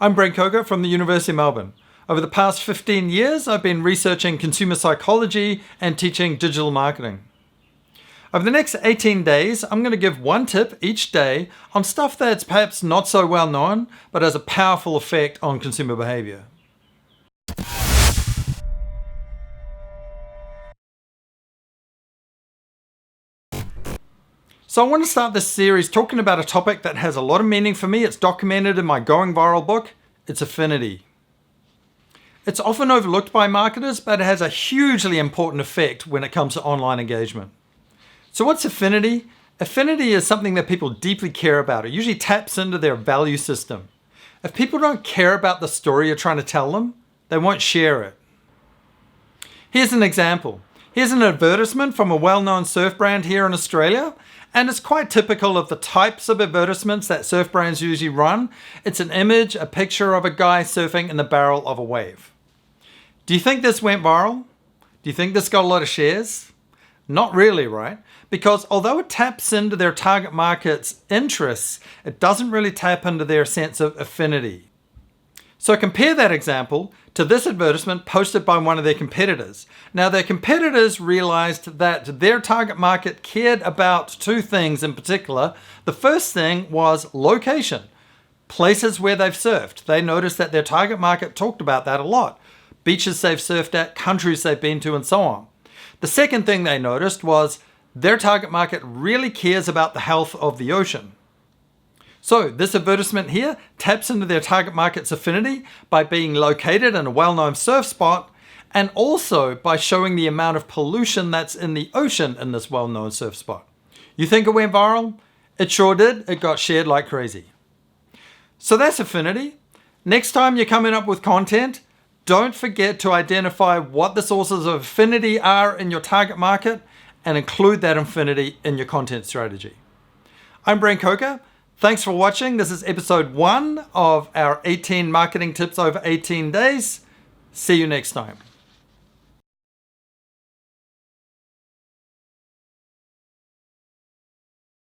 I'm Brent Coker from the University of Melbourne. Over the past 15 years, I've been researching consumer psychology and teaching digital marketing. Over the next 18 days, I'm going to give one tip each day on stuff that's perhaps not so well known, but has a powerful effect on consumer behavior. So I want to start this series talking about a topic that has a lot of meaning for me. It's documented in my Going Viral book. It's affinity. It's often overlooked by marketers, but it has a hugely important effect when it comes to online engagement. So what's affinity? Affinity is something that people deeply care about. It usually taps into their value system. If people don't care about the story you're trying to tell them, they won't share it. Here's an example. Here's an advertisement from a well-known surf brand here in Australia, and it's quite typical of the types of advertisements that surf brands usually run. It's an image, a picture of a guy surfing in the barrel of a wave. Do you think this went viral? Do you think this got a lot of shares? Not really, right? Because although it taps into their target market's interests, it doesn't really tap into their sense of affinity. So compare that example to this advertisement posted by one of their competitors. Now, their competitors realized that their target market cared about two things in particular. The first thing was location, places where they've surfed. They noticed that their target market talked about that a lot. Beaches they've surfed at, countries they've been to, and so on. The second thing they noticed was their target market really cares about the health of the ocean. So this advertisement here taps into their target market's affinity by being located in a well-known surf spot, and also by showing the amount of pollution that's in the ocean in this well-known surf spot. You think it went viral? It sure did. It got shared like crazy. So that's affinity. Next time you're coming up with content, don't forget to identify what the sources of affinity are in your target market and include that affinity in your content strategy. I'm Brent Coker. Thanks for watching. This is episode 1 of our 18 marketing tips over 18 days. See you next time.